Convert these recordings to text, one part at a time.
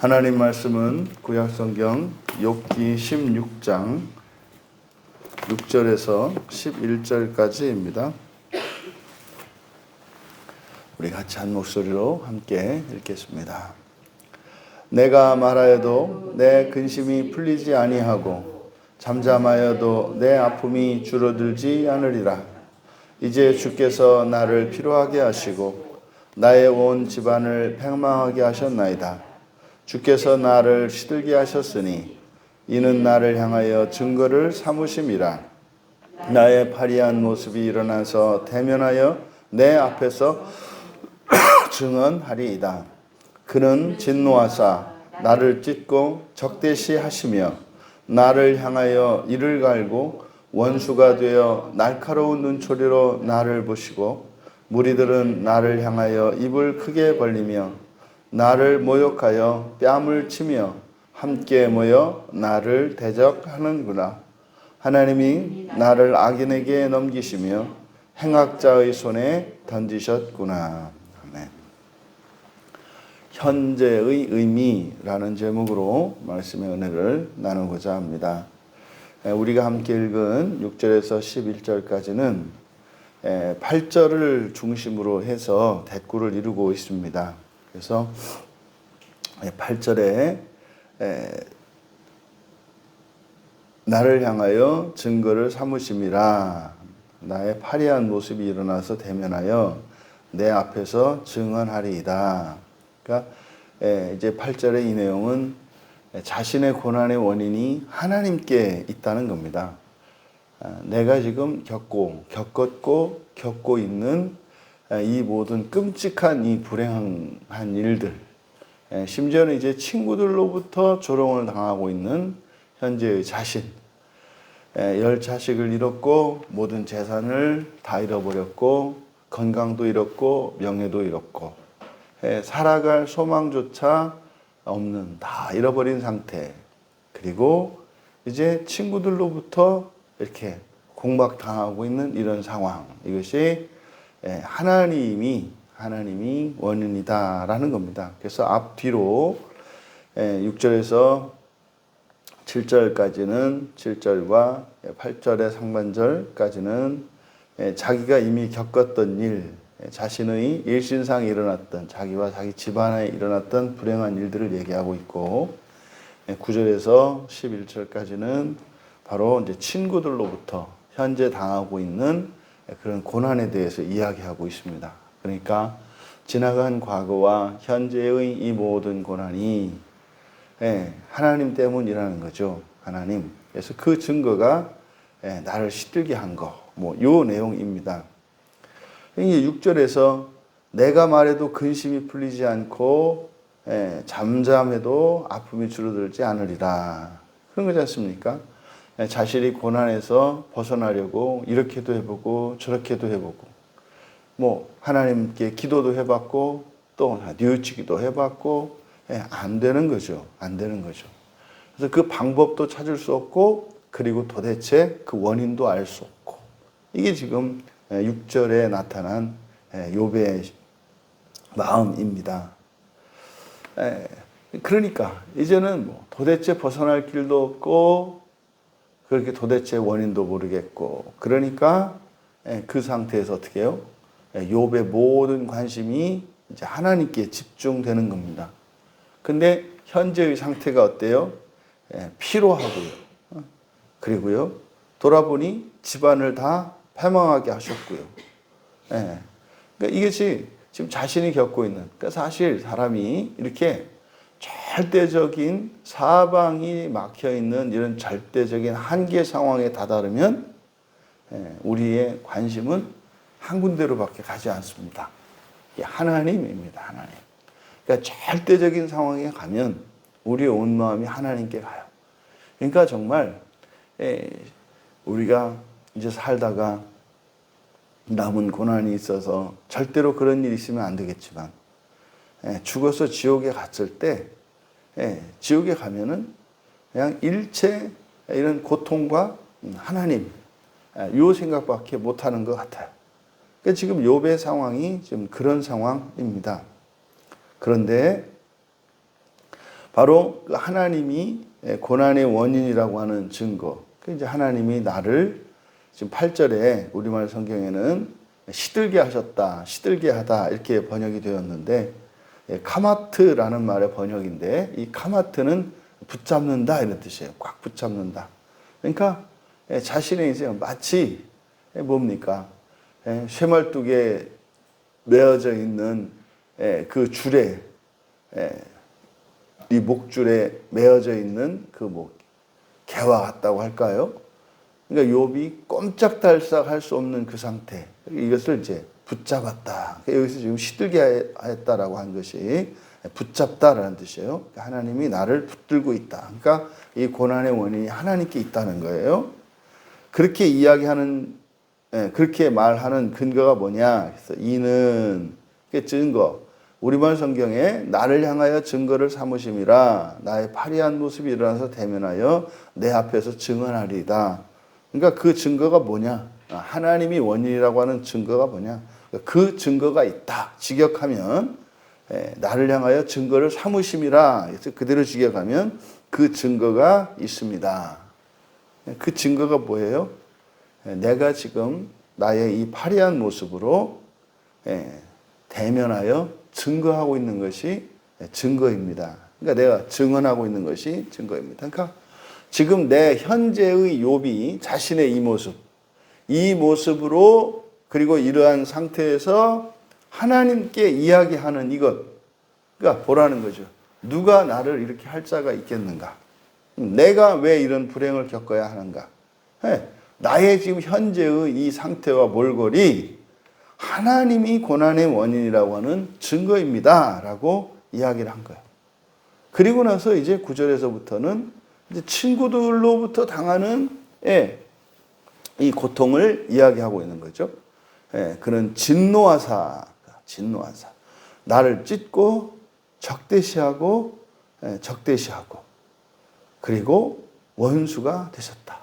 하나님 말씀은 구약성경 욥기 16장 6절에서 11절까지입니다. 우리 같이 한 목소리로 함께 읽겠습니다. 내가 말하여도 내 근심이 풀리지 아니하고 잠잠하여도 내 아픔이 줄어들지 않으리라. 이제 주께서 나를 피로하게 하시고 나의 온 집안을 패망하게 하셨나이다. 주께서 나를 시들게 하셨으니 이는 나를 향하여 증거를 삼으심이라. 나의 파리한 모습이 일어나서 대면하여 내 앞에서 증언하리이다. 그는 진노하사 나를 찢고 적대시 하시며 나를 향하여 이를 갈고 원수가 되어 날카로운 눈초리로 나를 보시고 무리들은 나를 향하여 입을 크게 벌리며 나를 모욕하여 뺨을 치며 함께 모여 나를 대적하는구나. 하나님이 나를 악인에게 넘기시며 행악자의 손에 던지셨구나. 아멘. 현재의 의미라는 제목으로 말씀의 은혜를 나누고자 합니다. 우리가 함께 읽은 6절에서 11절까지는 8절을 중심으로 해서 대꾸를 이루고 있습니다. 그래서 8절에 나를 향하여 증거를 삼으심이라. 나의 파리한 모습이 일어나서 대면하여 내 앞에서 증언하리이다. 그러니까 이제 8절의 이 내용은 자신의 고난의 원인이 하나님께 있다는 겁니다. 내가 지금 겪고 있는 이 모든 끔찍한 이 불행한 일들, 심지어는 이제 친구들로부터 조롱을 당하고 있는 현재의 자신, 10자식을 잃었고 모든 재산을 다 잃어버렸고 건강도 잃었고 명예도 잃었고 살아갈 소망조차 없는 다 잃어버린 상태. 그리고 이제 친구들로부터 이렇게 공박당하고 있는 이런 상황. 이것이 하나님이 원인이다라는 겁니다. 그래서 앞뒤로 6절에서 7절까지는 7절과 8절의 상반절까지는 자기가 이미 겪었던 일, 자신의 일신상에 일어났던 자기와 자기 집안에 일어났던 불행한 일들을 얘기하고 있고 9절에서 11절까지는 바로 이제 친구들로부터 현재 당하고 있는 그런 고난에 대해서 이야기하고 있습니다. 그러니까 지나간 과거와 현재의 이 모든 고난이 하나님 때문이라는 거죠. 하나님. 그래서 그 증거가 나를 시들게 한 거. 요 내용입니다. 이게 6절에서 내가 말해도 근심이 풀리지 않고 잠잠해도 아픔이 줄어들지 않으리라. 그런 거지 않습니까? 자신이 고난에서 벗어나려고 이렇게도 해보고 저렇게도 해보고 하나님께 기도도 해봤고 또 뉘우치기도 해봤고 안 되는 거죠. 안 되는 거죠. 그래서 그 방법도 찾을 수 없고 그리고 도대체 그 원인도 알 수 없고 이게 지금 6절에 나타난 욥의 마음입니다. 그러니까 이제는 도대체 벗어날 길도 없고 그렇게 도대체 원인도 모르겠고 그러니까 그 상태에서 어떻게 해요? 욥의 모든 관심이 이제 하나님께 집중되는 겁니다. 근데 현재의 상태가 어때요? 피로하고요. 그리고요 돌아보니 집안을 다 패망하게 하셨고요. 그러니까 이것이 지금 자신이 겪고 있는, 그러니까 사실 사람이 이렇게 절대적인 사방이 막혀있는 이런 절대적인 한계 상황에 다다르면 우리의 관심은 한 군데로밖에 가지 않습니다. 하나님입니다. 하나님. 그러니까 절대적인 상황에 가면 우리의 온 마음이 하나님께 가요. 그러니까 정말 우리가 이제 살다가 남은 고난이 있어서 절대로 그런 일이 있으면 안 되겠지만 죽어서 지옥에 갔을 때 지옥에 가면은 그냥 일체 이런 고통과 하나님 요 생각밖에 못하는 것 같아요. 그러니까 지금 욥의 상황이 지금 그런 상황입니다. 그런데 바로 그 하나님이 고난의 원인이라고 하는 증거. 그 이제 하나님이 나를 지금 8절에 우리말 성경에는 시들게 하셨다, 시들게 하다 이렇게 번역이 되었는데 카마트라는 말의 번역인데 이 카마트는 붙잡는다 이런 뜻이에요. 꽉 붙잡는다. 그러니까 자신의 인생 마치 뭡니까? 쇠말뚝에 메어져 있는 그 줄에 이 목줄에 메어져 있는 그 뭐 개와 같다고 할까요? 그러니까 욥이 꼼짝달싹 할 수 없는 그 상태. 이것을 이제 붙잡았다. 여기서 지금 시들게 했다라고 한 것이 붙잡다라는 뜻이에요. 하나님이 나를 붙들고 있다. 그러니까 이 고난의 원인이 하나님께 있다는 거예요. 그렇게 이야기하는, 그렇게 말하는 근거가 뭐냐? 그래서 이는 증거. 우리말 성경에 나를 향하여 증거를 삼으심이라 나의 파리한 모습이 일어나서 대면하여 내 앞에서 증언하리이다. 그러니까 그 증거가 뭐냐? 하나님이 원인이라고 하는 증거가 뭐냐? 그 증거가 있다. 직역하면 나를 향하여 증거를 삼으심이라. 그래서 그대로 직역하면 그 증거가 있습니다. 그 증거가 뭐예요? 내가 지금 나의 이 파리한 모습으로 대면하여 증거하고 있는 것이 증거입니다. 그러니까 내가 증언하고 있는 것이 증거입니다. 그러니까 지금 내 현재의 욥이 자신의 이 모습으로 그리고 이러한 상태에서 하나님께 이야기하는 이것, 그러니까 보라는 거죠. 누가 나를 이렇게 할 자가 있겠는가? 내가 왜 이런 불행을 겪어야 하는가? 나의 지금 현재의 이 상태와 몰골이 하나님이 고난의 원인이라고 하는 증거입니다. 라고 이야기를 한 거예요. 그리고 나서 이제 9절에서부터는 이제 친구들로부터 당하는 이 고통을 이야기하고 있는 거죠. 그는 진노하사. 나를 찢고 적대시하고 그리고 원수가 되셨다.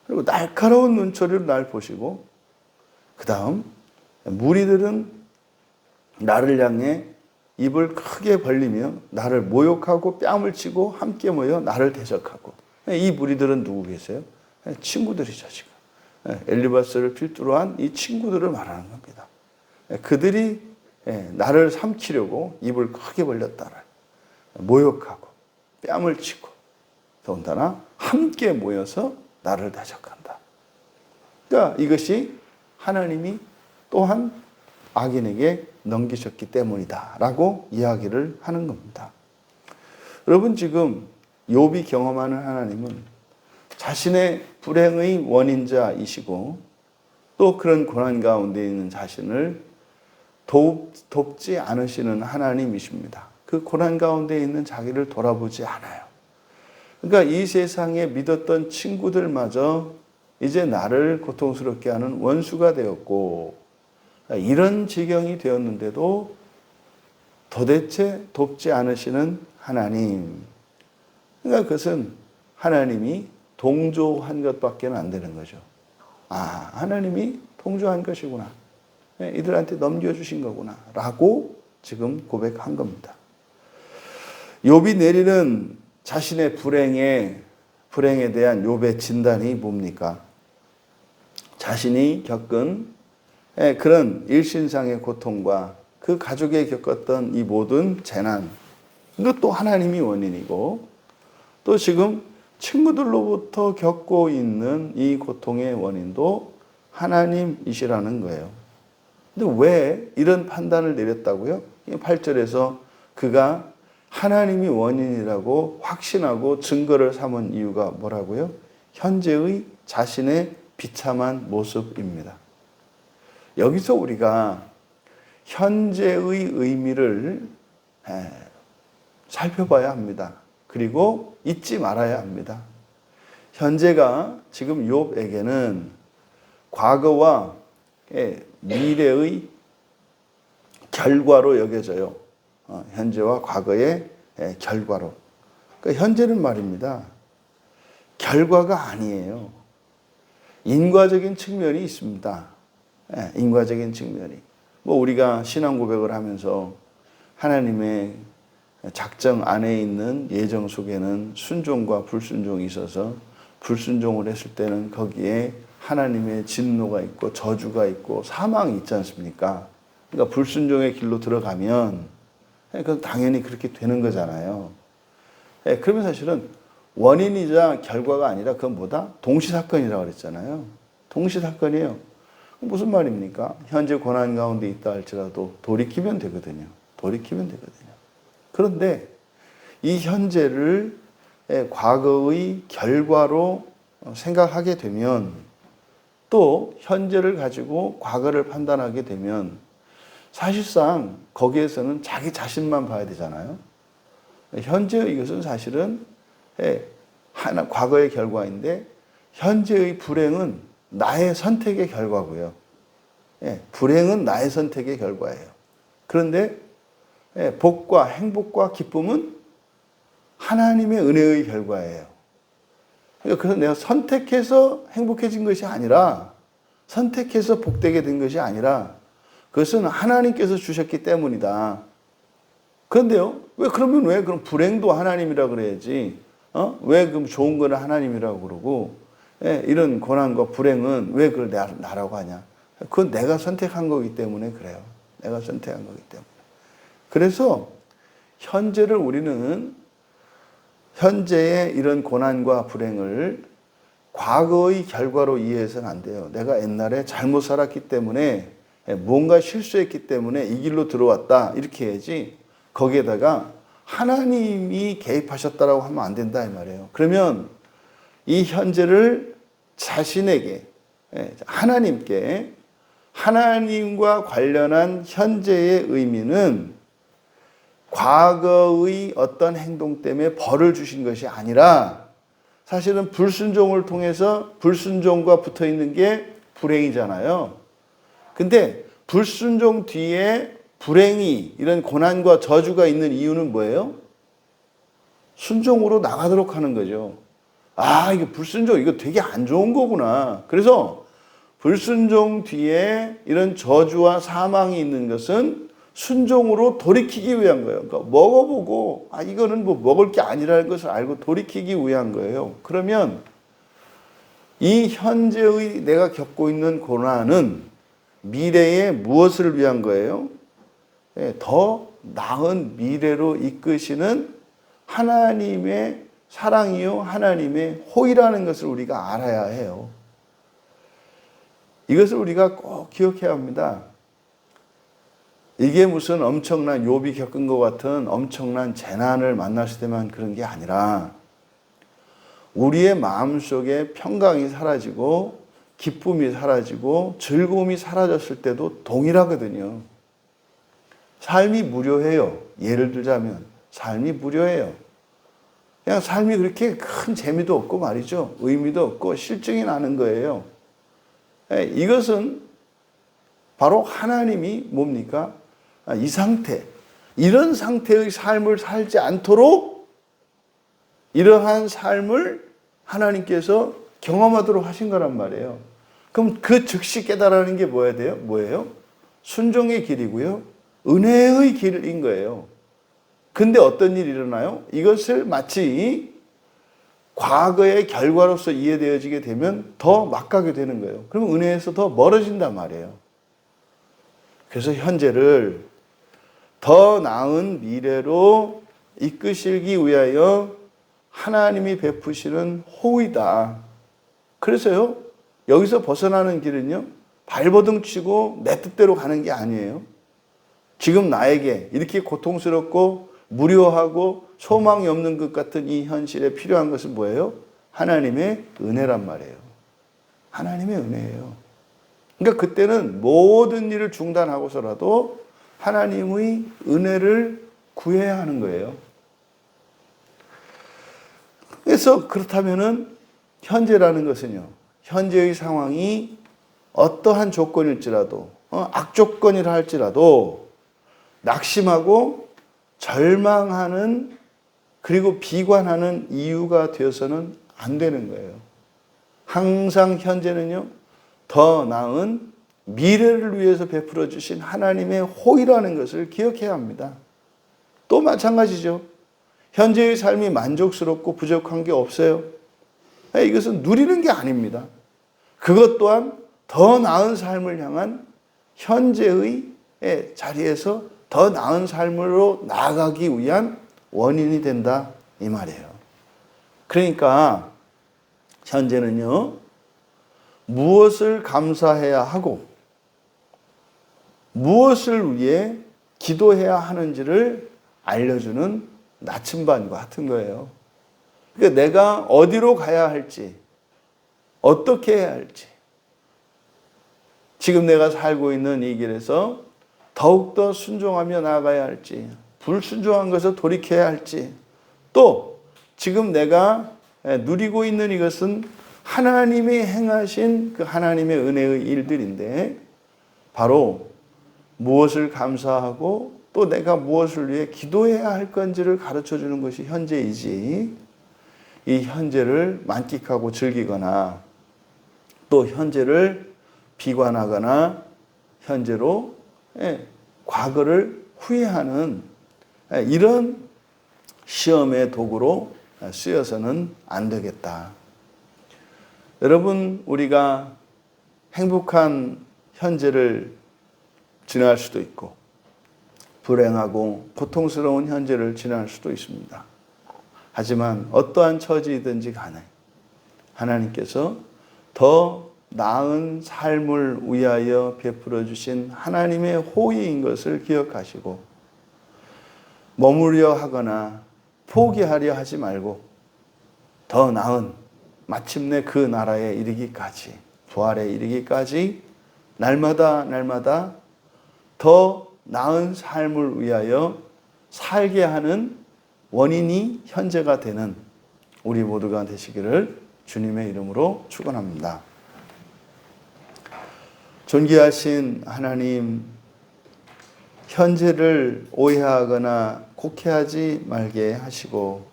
그리고 날카로운 눈초리로 날 보시고 그 다음 무리들은 나를 향해 입을 크게 벌리며 나를 모욕하고 뺨을 치고 함께 모여 나를 대적하고. 이 무리들은 누구 계세요? 친구들이죠 지금. 엘리바스를 필두로 한 이 친구들을 말하는 겁니다. 그들이 나를 삼키려고 입을 크게 벌렸다라. 모욕하고 뺨을 치고 더군다나 함께 모여서 나를 대적한다. 그러니까 이것이 하나님이 또한 악인에게 넘기셨기 때문이다 라고 이야기를 하는 겁니다. 여러분 지금 욥이 경험하는 하나님은 자신의 불행의 원인자이시고 또 그런 고난 가운데 있는 자신을 돕지 않으시는 하나님이십니다. 그 고난 가운데 있는 자기를 돌아보지 않아요. 그러니까 이 세상에 믿었던 친구들마저 이제 나를 고통스럽게 하는 원수가 되었고 이런 지경이 되었는데도 도대체 돕지 않으시는 하나님. 그러니까 그것은 하나님이 동조한 것밖에 안 되는 거죠. 하나님이 동조한 것이구나. 이들한테 넘겨주신 거구나. 라고 지금 고백한 겁니다. 욥이 내리는 자신의 불행에 대한 욥의 진단이 뭡니까? 자신이 겪은 그런 일신상의 고통과 그 가족에 겪었던 이 모든 재난, 이것도 하나님이 원인이고 또 지금 친구들로부터 겪고 있는 이 고통의 원인도 하나님이시라는 거예요. 근데 왜 이런 판단을 내렸다고요? 8절에서 그가 하나님이 원인이라고 확신하고 증거를 삼은 이유가 뭐라고요? 현재의 자신의 비참한 모습입니다. 여기서 우리가 현재의 의미를 살펴봐야 합니다. 그리고 잊지 말아야 합니다. 현재가 지금 욥에게는 과거와 미래의 결과로 여겨져요. 현재와 과거의 결과로. 그러니까 현재는 말입니다. 결과가 아니에요. 인과적인 측면이 있습니다. 인과적인 측면이. 우리가 신앙 고백을 하면서 하나님의 작정 안에 있는 예정 속에는 순종과 불순종이 있어서 불순종을 했을 때는 거기에 하나님의 진노가 있고 저주가 있고 사망이 있지 않습니까? 그러니까 불순종의 길로 들어가면 그건 당연히 그렇게 되는 거잖아요. 그러면 사실은 원인이자 결과가 아니라 그건 뭐다? 동시사건이라고 그랬잖아요. 동시사건이에요. 무슨 말입니까? 현재 고난 가운데 있다 할지라도 돌이키면 되거든요. 돌이키면 되거든요. 그런데 이 현재를 과거의 결과로 생각하게 되면 또 현재를 가지고 과거를 판단하게 되면 사실상 거기에서는 자기 자신만 봐야 되잖아요. 현재의 이것은 사실은 과거의 결과인데 현재의 불행은 나의 선택의 결과고요. 불행은 나의 선택의 결과예요. 그런데 복과 행복과 기쁨은 하나님의 은혜의 결과예요. 그래서 내가 선택해서 행복해진 것이 아니라 선택해서 복되게 된 것이 아니라 그것은 하나님께서 주셨기 때문이다. 그런데요, 왜 그럼 불행도 하나님이라 그래야지? 왜 그럼 좋은 거는 하나님이라고 그러고, 이런 고난과 불행은 왜 그걸 나라고 하냐? 그건 내가 선택한 거기 때문에 그래요. 내가 선택한 거기 때문에. 그래서 현재를 우리는 현재의 이런 고난과 불행을 과거의 결과로 이해해서는 안 돼요. 내가 옛날에 잘못 살았기 때문에 뭔가 실수했기 때문에 이 길로 들어왔다 이렇게 해야지 거기에다가 하나님이 개입하셨다라고 하면 안 된다 이 말이에요. 그러면 이 현재를 자신에게 하나님께 하나님과 관련한 현재의 의미는 과거의 어떤 행동 때문에 벌을 주신 것이 아니라 사실은 불순종을 통해서 불순종과 붙어 있는 게 불행이잖아요. 근데 불순종 뒤에 불행이 이런 고난과 저주가 있는 이유는 뭐예요? 순종으로 나가도록 하는 거죠. 이게 불순종, 이거 되게 안 좋은 거구나. 그래서 불순종 뒤에 이런 저주와 사망이 있는 것은 순종으로 돌이키기 위한 거예요. 그러니까 먹어보고 이거는 뭐 먹을 게 아니라는 것을 알고 돌이키기 위한 거예요. 그러면 이 현재의 내가 겪고 있는 고난은 미래에 무엇을 위한 거예요? 더 나은 미래로 이끄시는 하나님의 사랑이요 하나님의 호의라는 것을 우리가 알아야 해요. 이것을 우리가 꼭 기억해야 합니다. 이게 무슨 엄청난 욥이 겪은 것 같은 엄청난 재난을 만났을 때만 그런 게 아니라 우리의 마음속에 평강이 사라지고 기쁨이 사라지고 즐거움이 사라졌을 때도 동일하거든요. 삶이 무료해요. 예를 들자면 삶이 무료해요. 그냥 삶이 그렇게 큰 재미도 없고 말이죠. 의미도 없고 실증이 나는 거예요. 이것은 바로 하나님이 뭡니까? 이 상태, 이런 상태의 삶을 살지 않도록 이러한 삶을 하나님께서 경험하도록 하신 거란 말이에요. 그럼 그 즉시 깨달아는 게 뭐예요? 순종의 길이고요. 은혜의 길인 거예요. 근데 어떤 일이 일어나요? 이것을 마치 과거의 결과로서 이해되어지게 되면 더 막가게 되는 거예요. 그러면 은혜에서 더 멀어진단 말이에요. 그래서 현재를 더 나은 미래로 이끄시기 위하여 하나님이 베푸시는 호의다. 그래서요, 여기서 벗어나는 길은요, 발버둥 치고 내 뜻대로 가는 게 아니에요. 지금 나에게 이렇게 고통스럽고 무료하고 소망이 없는 것 같은 이 현실에 필요한 것은 뭐예요? 하나님의 은혜란 말이에요. 하나님의 은혜예요. 그러니까 그때는 모든 일을 중단하고서라도 하나님의 은혜를 구해야 하는 거예요. 그래서 그렇다면은 현재라는 것은요, 현재의 상황이 어떠한 조건일지라도, 악조건이라 할지라도 낙심하고 절망하는 그리고 비관하는 이유가 되어서는 안 되는 거예요. 항상 현재는요, 더 나은 미래를 위해서 베풀어 주신 하나님의 호의라는 것을 기억해야 합니다. 또 마찬가지죠. 현재의 삶이 만족스럽고 부족한 게 없어요. 이것은 누리는 게 아닙니다. 그것 또한 더 나은 삶을 향한 현재의 자리에서 더 나은 삶으로 나아가기 위한 원인이 된다 이 말이에요. 그러니까 현재는요, 무엇을 감사해야 하고 무엇을 위해 기도해야 하는지를 알려주는 나침반과 같은 거예요. 그러니까 내가 어디로 가야 할지, 어떻게 해야 할지, 지금 내가 살고 있는 이 길에서 더욱더 순종하며 나아가야 할지, 불순종한 것을 돌이켜야 할지, 또 지금 내가 누리고 있는 이것은 하나님이 행하신 그 하나님의 은혜의 일들인데 바로 무엇을 감사하고 또 내가 무엇을 위해 기도해야 할 건지를 가르쳐 주는 것이 현재이지, 이 현재를 만끽하고 즐기거나 또 현재를 비관하거나 현재로 과거를 후회하는 이런 시험의 도구로 쓰여서는 안 되겠다. 여러분, 우리가 행복한 현재를 지날 수도 있고 불행하고 고통스러운 현재를 지날 수도 있습니다. 하지만 어떠한 처지이든지 간에 하나님께서 더 나은 삶을 위하여 베풀어 주신 하나님의 호의인 것을 기억하시고 머무려 하거나 포기하려 하지 말고 더 나은 마침내 그 나라에 이르기까지, 부활에 이르기까지 날마다 더 나은 삶을 위하여 살게 하는 원인이 현재가 되는 우리 모두가 되시기를 주님의 이름으로 축원합니다. 존귀하신 하나님, 현재를 오해하거나 곡해하지 말게 하시고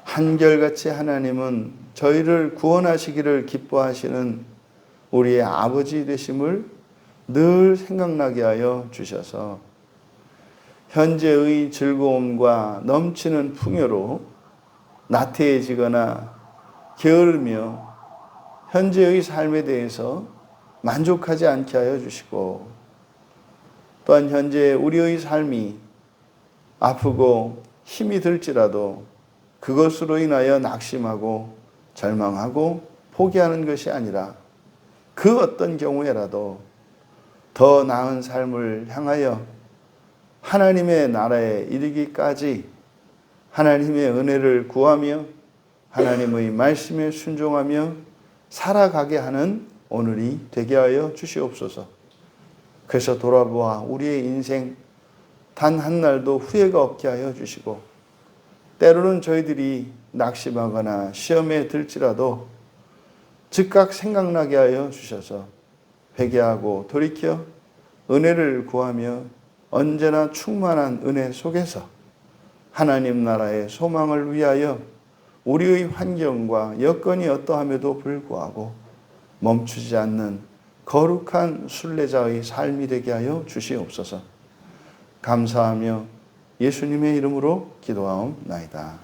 한결같이 하나님은 저희를 구원하시기를 기뻐하시는 우리의 아버지 되심을 늘 생각나게 하여 주셔서 현재의 즐거움과 넘치는 풍요로 나태해지거나 게으르며 현재의 삶에 대해서 만족하지 않게 하여 주시고 또한 현재 우리의 삶이 아프고 힘이 들지라도 그것으로 인하여 낙심하고 절망하고 포기하는 것이 아니라 그 어떤 경우에라도 더 나은 삶을 향하여 하나님의 나라에 이르기까지 하나님의 은혜를 구하며 하나님의 말씀에 순종하며 살아가게 하는 오늘이 되게 하여 주시옵소서. 그래서 돌아보아 우리의 인생 단 한 날도 후회가 없게 하여 주시고 때로는 저희들이 낙심하거나 시험에 들지라도 즉각 생각나게 하여 주셔서 회개하고 돌이켜 은혜를 구하며 언제나 충만한 은혜 속에서 하나님 나라의 소망을 위하여 우리의 환경과 여건이 어떠함에도 불구하고 멈추지 않는 거룩한 순례자의 삶이 되게 하여 주시옵소서. 감사하며 예수님의 이름으로 기도하옵나이다.